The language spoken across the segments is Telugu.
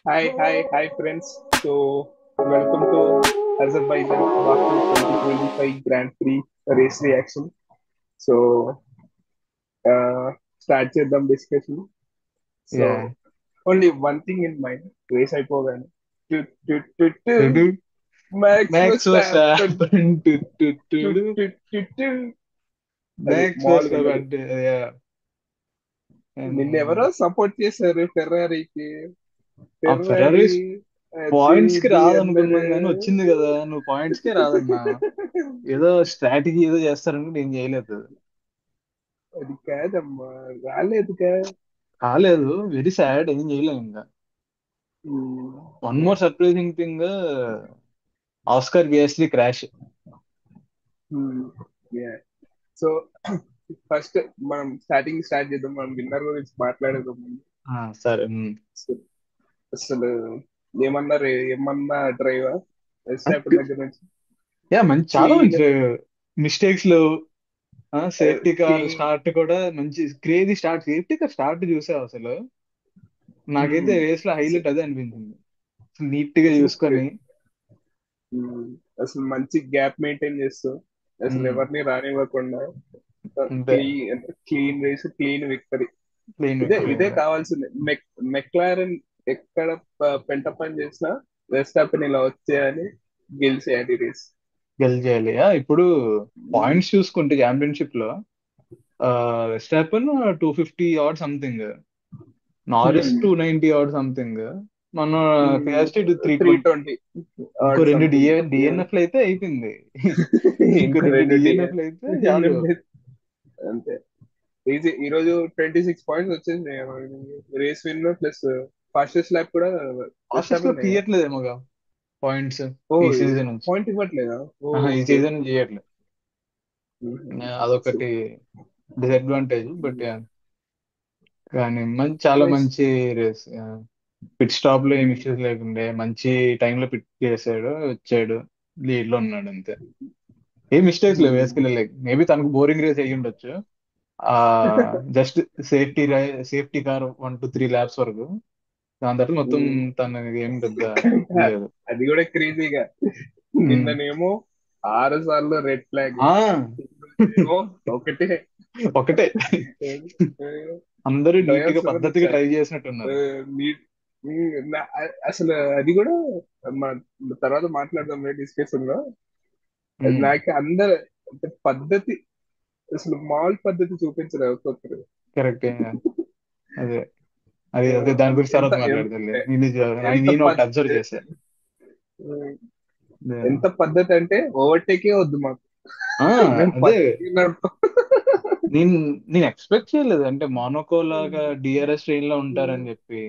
Hi, friends. Welcome to Azerbaijan Baku 2025 Grand Prix race reaction. So, uh, start చేద్దాం discussion. So, Yeah. only one thing in mind. Race అయిపోగానే to to to to Dude, Max Max Verstappen Verstappen. To to to to అది Max మామూలుగా ఉండదు. Verstappen. Yeah. నిన్నెవరో And సపోర్ట్ చేశారు ఫెర్రారీకి. ఆ ఫెర్రారీ ఫెరారీస్ అది పాయింట్స్ కి ఇది అన్నారు. రాదనుకున్నాం కానీ వచ్చింది కదా. నువ్వు పాయింట్స్ కే రాదన్నా. ఏదో స్ట్రాటజీ ఏదో చేస్తారని నేను చేయలేదు. అది కాదమ్మా, రాలేదుగా. కాలేదు. Very sad. ఏం చేయలేము ఇంకా. One more surprising thing. Oscar Piastri crash. So first మనం స్టార్ట్ చేద్దాం. మనం విన్నర్ గురించి మాట్లాడేద్దాం. సరే. అసలు అసలు ఏమన్నా డ్రైవర్ వెస్టాపెన్ దగ్గర నుంచి యా మంచి చాలా క్లీన్ మంచి మిస్టేక్స్ లేవు. సేఫ్టీ కార్ క్లీన్ స్టార్ట్ కూడా మంచి crazy start. Safety car start చూసావు అసలు. నాకైతే రేస్ లో హైలైట్ అదే అనిపించింది. నీట్ గా అసలు చూసుకొని. ఉమ్, అసలు మంచి గ్యాప్ మెయింటైన్ చేస్తూ అసలు ఉమ్, ఎవరిని రానివ్వకుండా అంతే. Clean race, clean victory. Plain ఇదే విక్టరీ. కావాల్సింది. మెక్లారెన్ ఎక్కడ పెంట పని చేసినా వెస్టాపెన్ ఇలా వచ్చేయాలి, గెలిచేయాలి రేస్. గెలిచేయాలి. ఇప్పుడు పాయింట్స్ చూసుకుంటే ఛాంపియన్షిప్ లో వెస్టాపెన్ 250 సంథింగ్, నారిస్ 290 సంథింగ్, మన పియాస్ట్రీ 320. 320 ఇంకో ఆర్ రెండు సంథింగ్. డిఎన్ఎఫ్ అయితే అయిపోయింది. ఇంకో ఇంకో రెండు రెండు డిఎన్ఎఫ్ అయితే చాలు. అంతే. ఈజీ. ఈ రోజు 26 పాయింట్స్ వచ్చేసినాయి. Race win plus fastest lap కూడా ఆసెస్ లో వెస్టాపెన్. తీయట్లేదేమోగా పాయింట్స్ ఓ, ఈ సీజన్ నుంచి. పాయింట్ ఇవ్వట్లేదా? ఓ, ఈ ఓకే. సీజన్ చేయట్లేదు. అదొకటి డిసడ్వాంటేజ్. బట్ కానీ చాలా ఎనీవేస్. మంచి రేస్. పిట్ స్టాప్ లో ఏం ఇష్యూస్ లేకుండే మంచి టైంలో పిట్ చేసాడు, వచ్చాడు, లీడ్ లో ఉన్నాడు అంతే. ఏ మిస్టేక్స్ లేవు వేసుకెళ్ళలేక. మేబీ తనకు బోరింగ్ రేస్ అయ్యి ఉండొచ్చు. ఆ just safety safety car 1 to 3 laps వరకు. దాని తర్వాత మొత్తం తనకి ఏం పెద్ద లేదు. అది కూడా క్రేజీగా. ఉమ్. నిన్ననేమో 6 సార్లు రెడ్ ఫ్లాగ్, ఆ ఏమో ఒకటే. ఒకటే. అందరూ నీట్ గా డ్రైవర్స్ ఎవరు పద్ధతిగా ట్రై చేసినట్టున్నారు. అసలు అది కూడా తర్వాత మాట్లాడదాం డిస్కషన్ లో. నాకు అందరు అంటే పద్ధతి, అసలు మామూలు పద్ధతి చూపించరు ఒక్కొక్కరు. కరెక్ట్. అదే అదే అదే దాని గురించి ఎంత తర్వాత ఎంత మాట్లాడదాంలే. ఎంత నేను ఒకటి పద్ అబ్జర్వ్ చేశా. ఎంత పద్ధతి అంటే ఓవర్టేకే వద్దు మాకు. ఆ మేము అదే పద్ధతి నడుపుతాం. నేను నేను ఎక్స్పెక్ట్ చేయలేదు. అంటే మోనాకో లాగా డిఆర్ఎస్ ట్రైన్ లో ఉంటారని చెప్పి.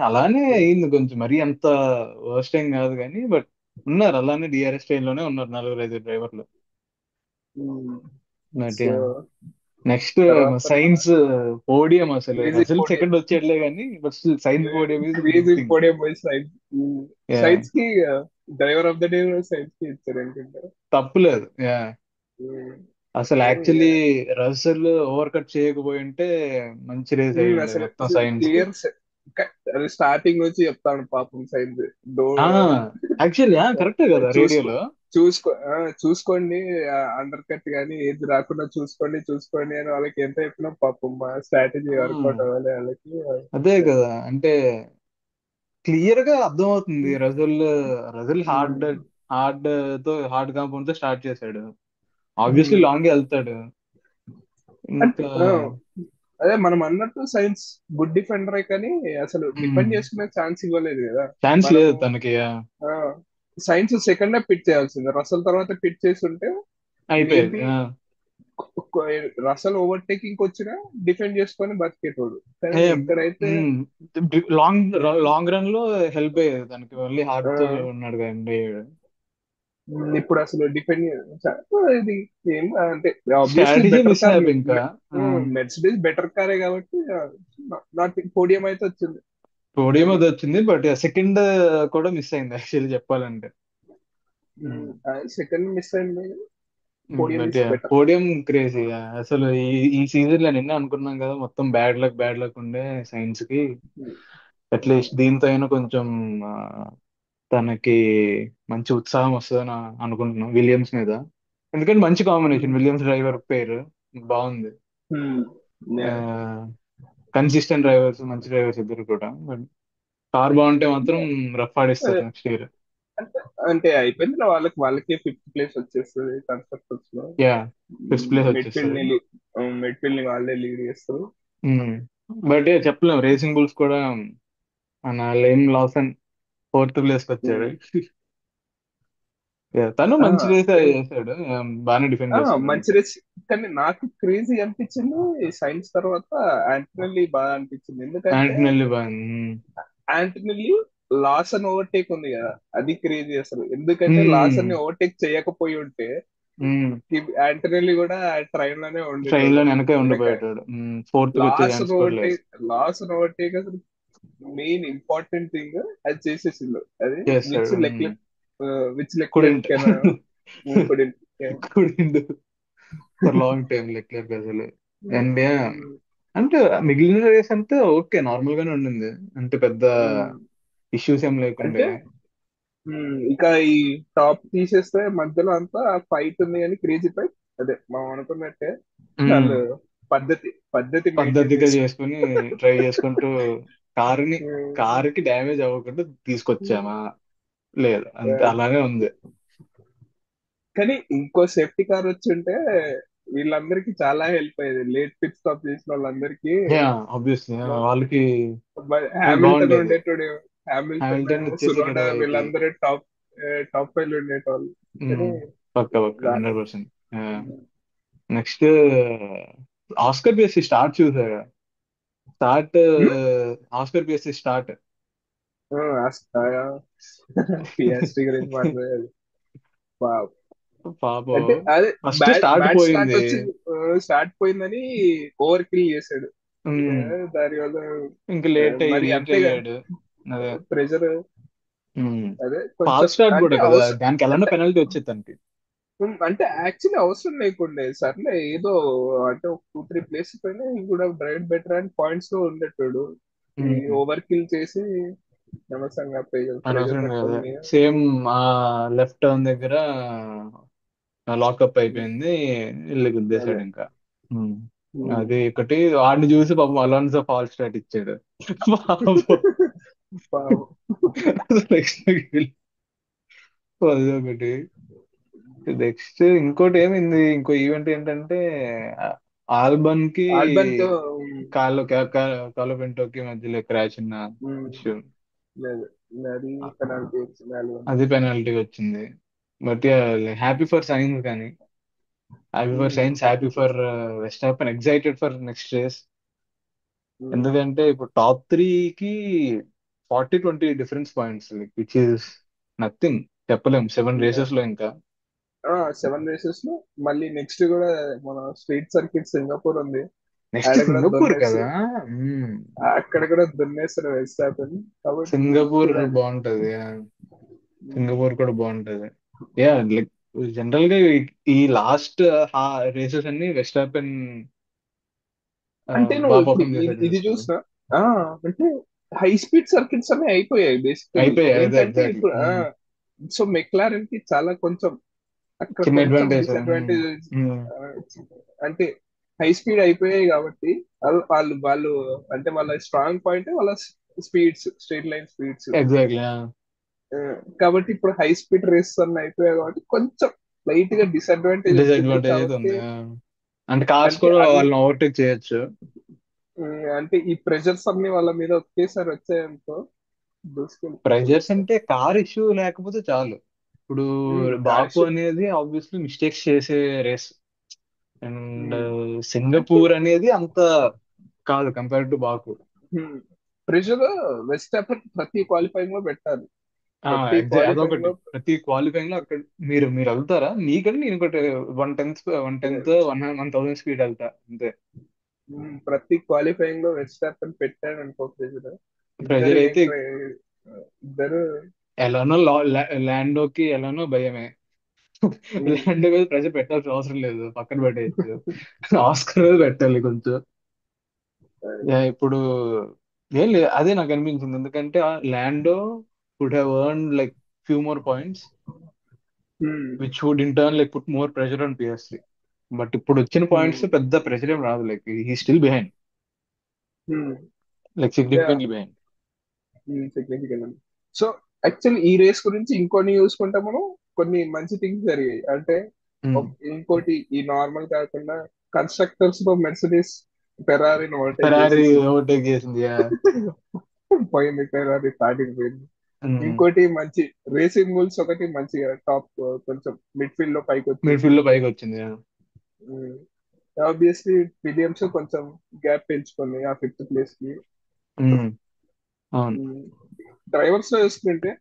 అలానే అయింది కొంచెం. మరీ అంత వర్స్ట్ ఏం కాదు కానీ, బట్ ఉన్నారు అలానే డిఆర్ఎస్ ట్రైన్ లోనే ఉన్నారు 4-5 డ్రైవర్లు. సో నెక్స్ట్ తర్వాత సైన్స్ పోడియం. అసలు క్రేజీ రసల్ పోడియం. సెకండ్ వచ్చేట్లే కానీ, but Sainz podium is big crazy thing. Podium పోయి సైన్స్. సైన్స్ కి driver of the day Sainz కి ఇచ్చారు అనుకుంటా. తప్పులేదు. అసలు యాక్చువల్లీ అసలు రసల్ ఓవర్ కట్ చేయకపోయి ఉంటే మంచి రేస్ అయి ఉండేది అసలు మొత్తం అసలు సైన్స్ కి. క్లియర్. అది స్టార్టింగ్ నుంచి చెప్తాను పాపం సైన్స్. డో ఆ యాక్చువల్లీ కరెక్టే కదా చూసుకో రేడియోలో. చూసుకో చూసుకోండి. అండర్ కట్ కానీ ఏది రాకుండా చూసుకోండి అని వాళ్ళకి ఎంత చెప్పినా పాపం మా స్ట్రాటజీ వర్కౌట్ అవ్వాలి వాళ్ళకి. అదే కదా. అంటే క్లియర్ గా అర్థమవుతుంది. Russell Russell hard hard compound తో స్టార్ట్ చేశాడు. ఆబ్వియస్లీ లాంగ్ వెళ్తాడు. అంటే ఇంకా అదే మనం అన్నట్టు సైన్స్ గుడ్ డిఫెండరే కానీ అసలు డిఫెండ్ చేసుకునే ఛాన్స్ ఇవ్వలేదు కదా ఛాన్స్ లేదు మనము. తనకి. సైన్స్ సెకండ్ పిట్ చేయాల్సింది, రసల్ తర్వాత పిట్ చేసి ఉంటే అయిపోయేది. మేబీ రసల్ ఓవర్టేకింగ్ వచ్చినా డిఫెండ్ చేసుకొని బతికేటోడు. కానీ ఇక్కడైతే లాంగ్ లాంగ్ రన్ లో హెల్ప్ అయ్యేది తనకి. మళ్ళీ హార్ట్ ఆ, తో ఉన్నాడు కదండి. ఇప్పుడు అసలు డిఫెండ్ ఇది ఏం అంటే obviously strategy better miss car. అయ్యారు ఇంకా. మెర్సిడీస్ బెటర్ కారే కాబట్టి నాట్ పోడియం అయితే వచ్చింది. పోడియం మేబీ అది వచ్చింది, బట్ సెకండ్ కూడా మిస్ అయింది యాక్చువల్లీ చెప్పాలంటే. సెకండ్ మిస్ అయింది. Podium but is better. Podium crazy. అసలు ఈ ఈ సీజన్ లో నిన్న అనుకున్నాం కదా మొత్తం బ్యాడ్ లక్ ఉండే సైన్స్ కి. అట్లీస్ట్ దీంతో అయినా కొంచెం ఆ, తనకి మంచి ఉత్సాహం వస్తుందని అనుకుంటున్నాం విలియమ్స్ మీద. ఎందుకంటే మంచి కాంబినేషన్ విలియమ్స్ డ్రైవర్ పేరు బాగుంది. కన్సిస్టెంట్ డ్రైవర్స్, మంచి డ్రైవర్స్ ఇద్దరు కూడా. బట్ కార్ బాగుంటే మాత్రం రఫ్ ఆడిస్తారు నెక్స్ట్ ఇయర్. అంటే అంటే అయిపోయింది వాళ్ళకి, వాళ్ళకే ఫిఫ్త్ ప్లేస్ వచ్చేస్తుంది కన్స్ట్రక్టర్స్ లో. యా, ఫిఫ్త్ ప్లేస్ మిడ్ఫీల్డ్ వచ్చేస్తుంది. ని మిడ్ఫీల్డ్ ని వాళ్ళే లీడ్ చేస్తారు. బట్ చెప్పలేం, రేసింగ్ బుల్స్ కూడా మన లేమ్ లాసన్ ఫోర్త్ ప్లేస్ కి వచ్చాడు. ఉమ్. Yeah, తను ఆ, మంచి రేస్ కానీ చేశాడు. బాగానే డిఫెండ్ చేశాడు మంచి అంతే. రేస్. కానీ నాకు క్రేజీ అనిపించింది సైన్స్ తర్వాత ఆంటనెల్లి బాగా అనిపించింది. ఎందుకంటే ఆంటనెల్లి బాగుంది. ఆంటనెల్లి లాసన్ ఓవర్టేక్ ఉంది కదా, అది క్రేజీ అసలు. ఎందుకంటే లాసన్ మ్మ్. ని ఓవర్టేక్ చేయకపోయి ఉంటే మ్మ్. ఆంటనెల్లి కూడా ట్రైన్ లోనే ట్రైన్ లో ఉండేటోడు వెనకే వెనక. ఉండిపోయాడు. ఫోర్త్ కి వచ్చే లాస్ట్ ఛాన్స్ కూడా లేదు. ఓవర్టేక్ లాస్ట్ ఓవర్టేక్ అసలు మెయిన్ ఇంపార్టెంట్ థింగ్ అది చేసేసిండు. అది విచ్ చేస్తాడు. Leclerc which Leclerc couldn't can couldn't. Couldn't for long time Leclerc అసలు. అండ్ అంటే మిగిలిన రేస్ అంతా ఓకే, నార్మల్ గానే ఉండింది. అంటే పెద్ద ఇష్యూస్ ఏం లేకుండే. అంటే ఇంకా ఈ టాప్ తీసేస్తే మధ్యలో అంతా ఫైట్ ఉంది కానీ క్రేజీ ఫైట్. అదే మనం అనుకున్నట్టే మ్మ్. వాళ్ళు పద్ధతి పద్ధతి మెయింటైన్ పద్ధతిగా చేస్తారు. చేసుకుని డ్రైవ్ చేసుకుంటూ కారుని కారుకి డ్యామేజ్ అవ్వకుండా తీసుకొచ్చామా? లేదు, అంతే అలాగే ఉంది. కానీ ఇంకో సేఫ్టీ కార్ వచ్చి ఉంటే వీళ్ళందరికీ చాలా హెల్ప్ అయ్యేది, లేట్ పిట్ స్టాప్ చేసిన వాళ్ళందరికీ. యా, ఆబ్వియస్లీ వాళ్ళకి హ్యామిల్టన్ బాగుండేది. ఉండేటోడు. హ్యామిల్టన్, హామిల్టన్ వచ్చేసాడు సునోడా వాళ్ళకి. వీళ్ళందరూ టాప్ ఫైవ్ లో ఉండేటోళ్ళు. కానీ పక్క పక్క రా- 100%. నెక్స్ట్ ఆస్కర్ పిఎస్సి స్టార్ట్ చూసారా? Start Oscar Piastri start Piastri గురించి మాట్లాడేది. పాపం అంటే అదే first bad start bad start పోయింది. వచ్చింది, స్టార్ట్ పోయిందని ఓవర్ కిల్ చేశాడు. ఉమ్, దాని వల్ల ఇంక లేట్ అయ్యి మరి వీక్ అంతేగా అయ్యాడు. అదే. ప్రెషర్. అదే కొంచెం ఫాస్ట్ స్టార్ట్ అంటే కూడా కదా, అవసరం. దానికి ఎలానో అంటే పెనాల్టీ వచ్చేది తనకి. అంటే యాక్చువల్లీ అవసరం లేకుండే, సర్లే ఏదో అంటే ఒక 2-3 ప్లేస్ పైన ఈ కూడా డ్రైవ్ బెటర్ అండ్ పాయింట్స్ లో ఉండేటోడు. ఈ ఉమ్, ఓవర్ కిల్ చేసి అనవసరంగా ప్రెజర్ ప్రెజర్ అనవసరంగా అదే. పెట్టుకోవడం మీద. సేమ్ ఆ లెఫ్ట్ టర్న్ దగ్గర లాకప్ ఉమ్, అయిపోయింది, ఇల్లు అదే. గుద్దేశాడు ఇంకా. ఉమ్. ఉమ్. అది ఒకటి. వాడిని చూసి పాపం అలోన్సో ఫాల్ స్టార్ట్ ఇచ్చాడు. పాపం. పాపం. నెక్స్ట్ అదొకటి. నెక్స్ట్ ఇంకోటి ఏమైంది, ఇంకో ఈవెంట్ ఏంటంటే ఆల్బన్ కి ఆల్బన్ తో కాలో పెంటోకి మధ్యలో క్రాష్ ఉన్న ఇష్యూ. లేదు, అది పెనాల్టీ వచ్చింది ఆల్బన్. అది పెనాల్టీ వచ్చింది. బట్ హ్యాపీ ఫర్ సైన్స్ కానీ, happy for Sainz, happy for Verstappen, excited for next race. ఎందుకంటే ఇప్పుడు టాప్ త్రీకి 40-20 difference points, which is nothing. చెప్పలేం 7 రేసెస్ లో ఇంకా. 7 రేసెస్ లో మళ్ళీ నెక్స్ట్ కూడా మన స్ట్రీట్ సర్కిట్ సింగపూర్ ఉంది. నెక్స్ట్ ఆడ కూడా సింగపూర్ దున్నేసి కదా. మ్మ్. అక్కడ కూడా దున్నేస్తారు వెస్ట్ హ్యాపెన్. కాబట్టి సింగపూర్ చూడాలి. బాగుంటది. ఉమ్. సింగపూర్ కూడా బాగుంటది. యా, లైక్ జనరల్ గా ఈ లాస్ట్ రేసెస్ అన్ని వెస్ట్ హ్యాపెన్ అంటే నువ్వు బాగా ఇప్పుడు పర్ఫామ్ చేశాడు ఇది చూసుకో. చూసినా ఆ, అంటే హై స్పీడ్ సర్కిట్స్ అన్ని అయిపోయాయి బేసికలీ. అయిపోయాయి అదే ఏంటంటే ఎగ్జాక్ట్లీ. ఇప్పుడు సో మెక్లారెన్ కి చాలా కొంచెం అక్కడ చిన్న కొంచెం అడ్వాంటేజ్. డిసడ్వాంటేజ్. అంటే హై స్పీడ్ అయిపోయాయి కాబట్టి వాళ్ళు అంటే వాళ్ళ స్ట్రాంగ్ పాయింట్ వాళ్ళ speeds, straight line speeds. Exactly. కాబట్టి ఇప్పుడు హై స్పీడ్ రేస్ అన్ని అయిపోయాయి కాబట్టి కొంచెం లైట్ గా డిసడ్వాంటేజ్ వచ్చింది డిసడ్వాంటేజ్ అయితే కాబట్టి. ఉంది. అంటే కార్స్ అంటే కూడా అన్ వాళ్ళని ఓవర్టేక్ చేయొచ్చు. అంటే ఈ ప్రెషర్స్ అన్ని వాళ్ళ మీద ఒకేసారి వచ్చాయనుకో దూసుకెళ్ళిపోతారు. ప్రెజర్స్ అంటే కార్ ఇష్యూ లేకపోతే చాలు. ఇప్పుడు బాకు కాష్ అనేది ఆబ్వియస్లీ మిస్టేక్స్ చేసే రేస్. అండ్ అంటే సింగపూర్ అనేది అంత కాదు కంపేర్ టు బాకు. ప్రెషర్ వెస్ట్ ప్రతి క్వాలిఫైయింగ్ లో పెట్టాలి. ప్రతి ఎగ్జాక్ట్ క్వాలిఫైయింగ్ అదొకటి. లో ప్రతి క్వాలిఫైయింగ్ లో అక్కడ మీరు వెళ్తారా, నీకంటే నేను ఒకటి 1/10 1,000 స్పీడ్ వెళ్తా అంతే. ప్రతి క్వాలిఫైయింగ్ లో వెస్ట్ పెట్టాడు అనుకో ప్రెషర్. ఇద్దరు ప్రెజర్ ఏం అయితే ఇద్దరు. ఎలానో ల్యాండోకి ఎలానో భయమే. ఉమ్, ల్యాండో మీద ప్రెజర్ పెట్టాల్సిన అవసరం లేదు, పక్కన పెట్టేయచ్చు. ఆస్కర్ మీద పెట్టాలి కొంచెం. ఇప్పుడు ఏం లేదు, అదే నాకు అనిపించింది. ఎందుకంటే Lando would have earn like few more points which would in turn like put more pressure on PSC. But ఇప్పుడు వచ్చిన పాయింట్స్ పెద్ద ప్రెషర్ ఏం రాదు, like he still behind, like yeah significantly behind. Significant. So actually ఈ రేస్ గురించి ఇంకొన్ని చూసుకుంటే మనం కొన్ని మంచి థింగ్స్ జరిగాయి అంటే ఇంకోటి ఈ నార్మల్ కాకుండా కన్స్ట్రక్టర్స్ లో మెర్సిడీస్ ఫెరారీని ఓవర్టేక్ ఫెరారీ చేసేసింది. ఓవర్టేక్ చేసింది. పోయింది ఫెరారీ స్టార్టింగ్ పోయింది. ఇంకోటి మంచి రేసింగ్ రూల్స్ ఒకటి మంచిగా టాప్ కొంచెం మిడ్ ఫీల్డ్ లో పైకి మిడ్ ఫీల్డ్ వచ్చేసింది. లో పైకి వచ్చింది. ఆబ్వియస్లీ విలియమ్స్ కొంచెం గ్యాప్ పెంచుకుంది ఆ ఫిఫ్త్ ప్లేస్ కి. ఉమ్, అవును. డ్రైవర్స్ లో చూసుకుంటే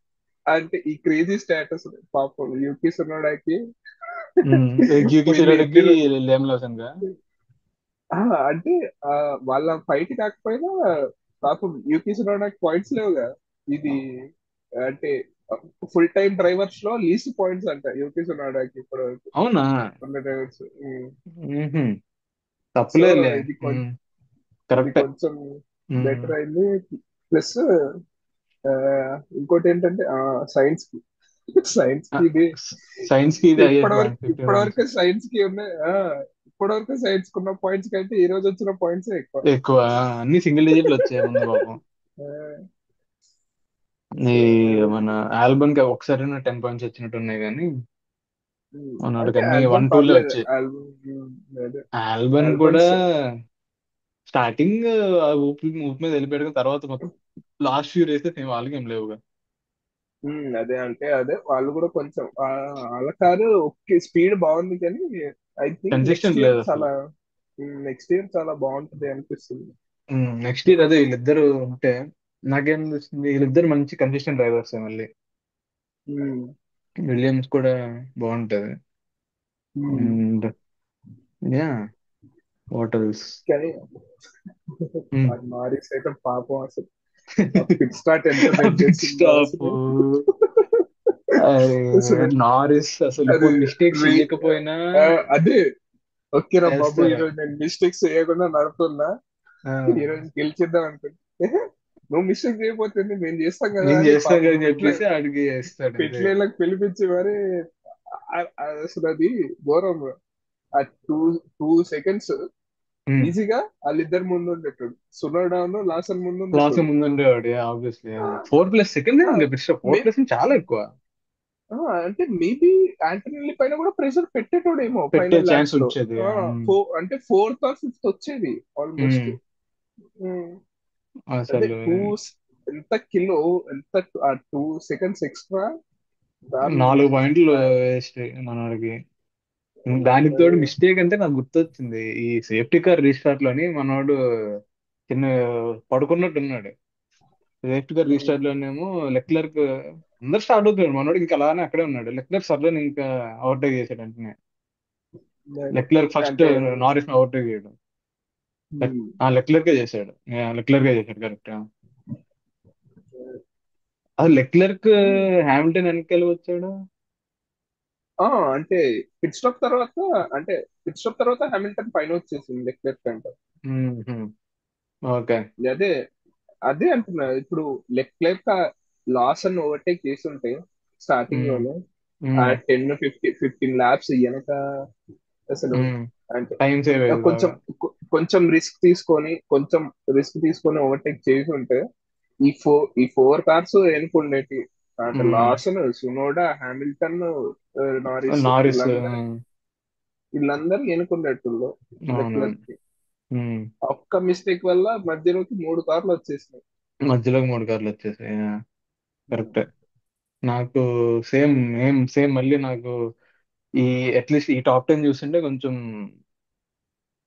అంటే ఈ క్రేజీ స్టేటస్ పాపం యూపీ సునోడాకి క్యూకి ఎన్ని చిరాడకి ఎన్ని రో- లేమ్ లెవెన్ గా. ఆ, అంటే ఆ, వాళ్ళ ఫైట్ కాకపోయినా పాపం యూపీ సునోడాకి పాయింట్స్ లేవుగా. ఇది అంటే ఫుల్ టైం డ్రైవర్స్ లో లీస్ట్ పాయింట్స్ అంట యూపీ సునోడాకి ఇప్పుడు అవునా? ఉన్న డ్రైవర్స్. మ్మ్హ్మ్. సో తప్పులేదులే. ఇది ఇది కరెక్టే. కొంచెం బెటర్ అయింది. ప్లస్ ఇంకోటి ఏంటంటే సైన్స్ కి సైన్స్ కి ఇది సైన్స్ కి ఇది హైయెస్ట్ ఇప్పటివరకు పాయింట్, 50 పాయింట్స్. ఇప్పటివరకు సైన్స్ కి ఉన్నాయి. ఇప్పటివరకు సైన్స్ కు ఉన్న పాయింట్స్ కంటే ఈ రోజు వచ్చిన పాయింట్స్ ఎక్కువ. ఎక్కువ. అన్ని సింగిల్ డిజిట్లు వచ్చాయి ముందు పాపం. ఆ, ఈ సో మన ఆల్బమ్ కి ఒకసారి 10 పాయింట్స్ వచ్చినట్టు ఉన్నాయి కానీ మనోడికి అంటే అన్ని ఆల్బమ్ 1-2 పర్లేదు. వచ్చాయి. ఆల్బమ్ అదే ఆల్బమ్ కూడా ఆల్బమ్స్ స్టార్టింగ్ ఊపి ఊపి మీద వెళ్ళిపోయాడు కానీ తర్వాత మొత్తం లాస్ట్ ఫ్యూ రేసెస్ ఏం వాళ్ళకి ఏం లేవుగా. అదే అంటే అదే వాళ్ళు కూడా కొంచెం వాళ్ళ కారు ఓకే స్పీడ్ బాగుంది కానీ I think next consistent year లేదు అసలు. చాలా నెక్స్ట్ ఇయర్ చాలా బాగుంటుంది అనిపిస్తుంది. నెక్స్ట్ ఇయర్ అదే వీళ్ళిద్దరు ఉంటే నాకేమనిపిస్తుంది, వీళ్ళిద్దరు మంచి కన్సిస్టెంట్ డ్రైవర్స్ మళ్ళీ. ఉమ్, విలియమ్స్ కూడా బాగుంటది. Um. And yeah, what else. కానీ మారిస్ అయితే పాపం అసలు ఆ పిట్ స్టార్ట్ ఎంత బెట్ పిట్ చేసిందో స్టాప్. అసలు. అసలు నారిస్ అసలు అది కొన్ని మిస్టేక్స్ రీ- చేయకపోయినా అదే ఓకేరా బాబు వేస్తారు. ఈరోజు నేను మిస్టేక్స్ చేయకుండా నడుపుతున్నా, ఈరోజు గెలిచిద్దాం అనుకుంటే నువ్వు మిస్టేక్ చేయకపోతుంది మేము చేస్తాం కదా నేను అని చేస్తాను పాపం కదా అని చెప్పేసి అడిగి వేస్తాడు పిట్ అంతే. లైన్లకు పిలిపించి మరి అసలు అది ఘోరం. ఆ టూ టూ సెకండ్స్ ఈజీగా వాళ్ళిద్దరు ముందు ఉండేటోడు, సునోడాను లాసన్ ముందు లాస్ట్ ఉండేటోడు. ముందు ఉండేవాడు ఆబ్వియస్లీ. 4+2 ఆ, పిట్ స్టాప్, మే 4+ చాలా ఎక్కువ. అంటే మేబీ ఆంటనీ పైన కూడా ప్రెషర్ పెట్టేటోడేమో పెట్టే ఫైనల్ ఛాన్స్ ల్యాప్స్ లో. వచ్చేది. అంటే ఫోర్త్ ఆర్ ఫిఫ్త్ వచ్చేది ఆల్మోస్ట్. అదే అసలు ఎంత కిలో ఎంత ఆ 2 సెకండ్స్ ఎక్స్ట్రా దారుణం 4 పాయింట్లు అసలు. వేస్ట్ మనోడికి. దానికి తోడు అదే మిస్టేక్ అంటే నాకు గుర్తొచ్చింది, ఈ సేఫ్టీ కార్ రీస్టార్ట్ లోని మనోడు చిన్న పడుకున్నట్టున్నాడు. సేఫ్టీ కార్ రీస్టార్ట్ లోనేమో లెక్లర్క్ అందరు స్టార్ట్ అవుతున్నాడు, మనోడు ఇంకా అలానే అక్కడే ఉన్నాడు. లెక్లర్ సర్లని ఇంకా ఓవర్టేక్ చేశాడు వెంటనే. అదే లెక్లర్ ఫస్ట్ అంటే నారిస్ ఓవర్టేక్ చేయడం. ఉమ్, లెక్లర్కే చేశాడు. లెక్లర్కే చేశాడు కరెక్ట్. అది లెక్లర్క్ హ్యామిల్టన్ వెనకాల వచ్చాడు. ఆ, అంటే పిట్ స్టాప్ తర్వాత అంటే పిట్ స్టాప్ తర్వాత హామిల్టన్ పైన వచ్చేసింది లెక్లెర్క్ అంటే. ఓకే. అదే అదే అంటున్నా ఇప్పుడు లెక్లెర్క్ లాస్ ఓవర్టేక్ చేస్తుంటే స్టార్టింగ్ లోనే ఆ 10-15 ల్యాబ్స్ వెనక అసలు అంటే టైం సేవ్ అయ్యేది కొంచెం బాగా. కొంచెం రిస్క్ తీసుకొని ఓవర్టేక్ చేసి ఉంటే ఈ ఫోర్ కార్స్ ఎన్నుకుండేటి అంటే లాసన్, సునోడా, హామిల్టన్, నారిస్ నారిస్. వీళ్ళందరూ ఎన్నుకునేట్టుల్లో అవునవును. లెక్లెర్క్ కి. ఉమ్. ఒక్క మిస్టేక్ వల్ల మధ్యలోకి 3 కార్లు వచ్చేసినాయి. మధ్యలోకి 3 కార్లు వచ్చేసాయి. కరెక్ట్. నాకు సేమ్ సేమ్ మళ్ళీ నాకు ఈ అట్లీస్ట్ ఈ టాప్ 10 చూస్తుంటే కొంచెం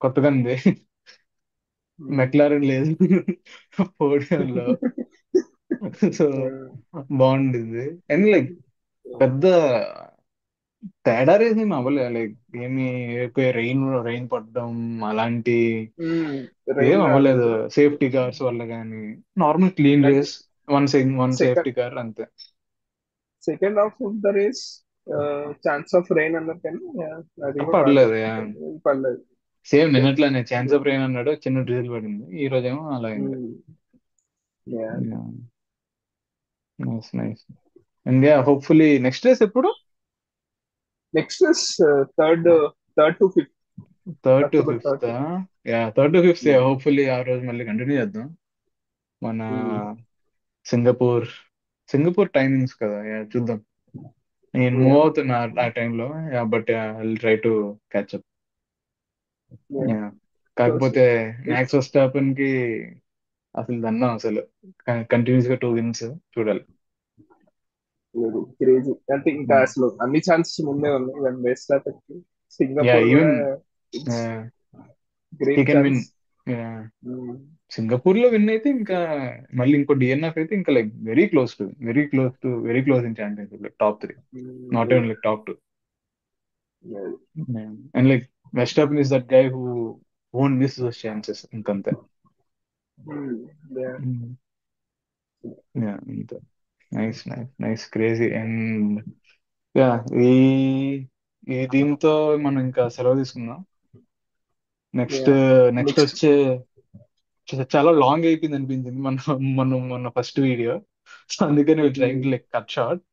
కొత్తగా ఉంది. మెక్లారెన్ లేదు పోడియంలో. సో బాగుండింది. అండ్ లైక్ పెద్ద తేడా రేస్ ఏమి అవ్వలే, లైక్ ఏమి ఎక్కువ రెయిన్ రెయిన్ పడడం అలాంటి ఏం రైన్ అవ్వలేదు. రాలేదు. సేఫ్టీ కార్స్ వల్ల కానీ నార్మల్ క్లీన్ అంటే race. One second safety car అంతే. Second half of the race chance of rain అన్నారు కానీ అది కూడా రాలేదు. పడలేదు. ఏం పడలేదు. సేమ్ నిన్నట్లనే ఛాన్స్ ఆఫ్ రెయిన్ అన్నాడు, చిన్న డ్రిజిల్ పడింది. ఈ రోజేమో అలా అయింది. Yeah. Nice nice. And yeah hopefully next race ఎప్పుడు? Next is third to fifth, third to October third fifth. to yeah third to fifth. yeah. Hopefully ఆ రోజు మళ్ళీ కంటిన్యూ చేద్దాం మన Mm. సింగపూర్. సింగపూర్ టైమింగ్స్ కదా, యా చూద్దాం. నేను మూవ్ Yeah. అవుతున్నా ఆ టైంలో, yeah but I try to catch up. Yeah. Yeah So, కాకపోతే if మ్యాక్స్ వెర్స్టాపెన్ కి అసలు దన్నం అసలు, కంటిన్యూస్ గా 2 wins చూడాలి. లేదు క్రేజీ అంటే ఇంకా అసలు అన్ని ఛాన్సెస్ ముందే ఉన్నాయి వెన్ వేస్ట్ యా సింగపూర్ కూడా even it's he great can win. Chance. Singapore లో విన్ అయితే ఇంకా మళ్ళీ ఇంకో డిఎన్ఎఫ్ అయితే ఇంకా like very close in championship, like top 3, not even like top 2. And like Verstappen is that guy who won't miss those chances, ఇంకంతే. అంతే. Nice nice nice, crazy. And yeah ఈ ఈ దీంతో మనం ఇంకా సెలవు తీసుకుందాం. నెక్స్ట్ నెక్స్ట్ నెక్స్ట్ వచ్చే చాలా లాంగ్ అయిపోయింది అనిపించింది మన ఫస్ట్ వీడియో. సో అందుకని trying to like cut short.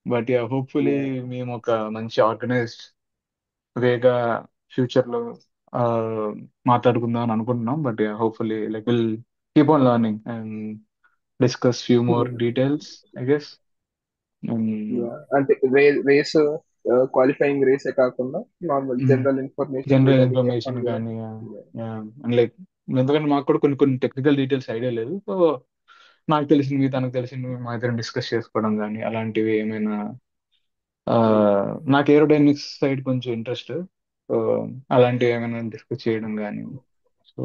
But yeah hopefully మేము ఒక మంచి ఆర్గనైజ్డ్ వేగా ఫ్యూచర్ లో ఆ, మాట్లాడుకుందాం అని అనుకుంటున్నాం. But yeah hopefully like will keep on learning and discuss few more details I guess. అంటే రేస్ క్వాలిఫైయింగ్ రేసే కాకుండా normal general information general regarding F information one కూడా. కానీ, అండ్ లైక్ ఎందుకంటే మాకు కూడా కొన్ని కొన్ని టెక్నికల్ డీటెయిల్స్ ఐడియా లేదు. సో నాకు తెలిసింది తనకు తెలిసింది మా ఇద్దరం డిస్కస్ చేసుకోవడం కానీ అలాంటివి ఏమైనా. ఆ, నాకు ఏరోడైనమిక్స్ సైడ్ కొంచెం ఇంట్రెస్ట్, సో అలాంటివి ఏమైనా డిస్కస్ చేయడం కానీ, సో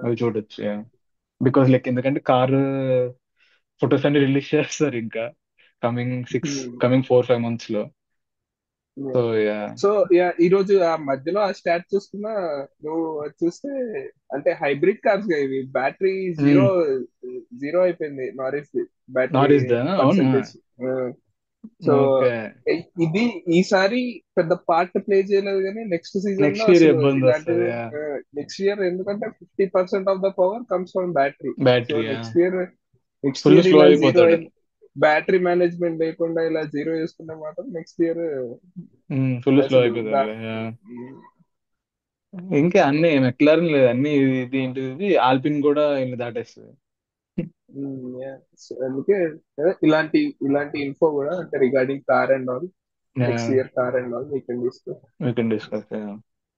అవి చూడొచ్చు. బికాస్ లైక్ ఎందుకంటే కారు ఫొటోస్ అన్ని రిలీజ్ చేస్తారు ఇంకా కమింగ్ 4-5 months లో. So yeah. సో ఈ రోజు ఆ మధ్యలో ఆ స్టాట్ చూసుకున్నా నువ్వు చూస్తే అంటే హైబ్రిడ్ కార్స్ ఇవి బ్యాటరీ జీరో జీరో అయిపోయింది నారిస్ బ్యాటరీ నాట్ ఈస్ దా, అవునా? పర్సెంటేజ్. So okay. ఇది ఈసారి పెద్ద పార్ట్ ప్లే చేయలేదు కానీ నెక్స్ట్ సీజన్ లో నెక్స్ట్ ఇయర్ అసలు ఇబ్బంది వస్తుంది. ఇలాంటివి నెక్స్ట్ ఇయర్ ఎందుకంటే 50% of the power comes from battery. So battery next full year slow ఇలా జీరో అయిపోతాడు. బ్యాటరీ మేనేజ్మెంట్ లేకుండా ఇలా జీరో చేసుకుంటే మాత్రం నెక్స్ట్ ఇయర్ ఫుల్ స్లో అసలు అయిపోతాడు. ఇంకా అన్ని మెక్లారెన్ లేదు, అన్ని ఇది ఏంటిది ఆల్పిన్ కూడా ఇల్లు దాటేస్తుంది. అందుకే ఇలాంటి ఇలాంటి ఇన్ఫో కూడా అంటే regarding car and all next year car and all we can discuss. We can discuss.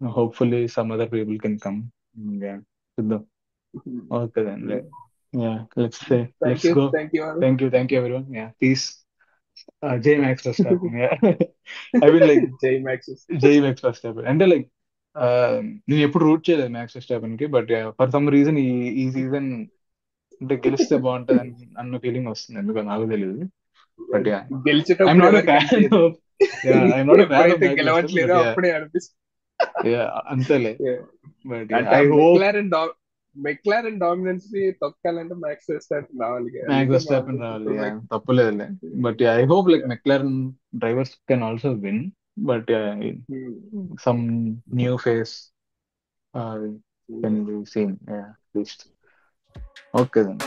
Hopefully, some other people can come. Yeah, చూద్దాం. Okay then. Yeah, thank let's you go. Thank you Thank you everyone. Yeah, peace. J Max Verstappen. Yeah, I mean like J Max's. J Max Verstappen. అంటే లైక్ నేను ఎప్పుడు రూట్ చేయలేదు మ్యాక్స్ వెస్టాపెన్ కి, బట్ ఫర్ సమ్ రీజన్ ఈ సీజన్ అంటే గెలిస్తే బాగుంటది అన్న ఫీలింగ్ వస్తుంది, ఎందుకో నాకు తెలియదు. బట్ యా, ఐఎమ్ గెలిచేటప్పుడు నాట్ ఎ ఎవరికి ఫ్యాన్ అనిపించదు, of I'm not a fan of ఎప్పుడైతే మ్యాక్స్ వెస్టాపెన్. గెలవట్లేదో బట్ అప్పుడే అనిపిస్తుంది. అంతేలే. బట్ అంటే ఐ హోప్ మెక్లారెన్ డామినెన్స్ ని తొక్కాలంటే మ్యాక్స్ వెస్టాపెన్ రావాలి కదా, మ్యాక్స్ అందుకే వెస్టాపెన్ మనం రావాలి. ఇప్పుడు తప్పులేదులే. But I hope like McLaren drivers can also win. But some new face can be seen at least. Okay then.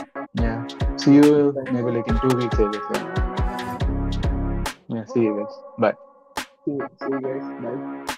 Yeah, see you maybe like in 2 weeks I guess. Yeah, see you guys. Bye. See you guys. Bye.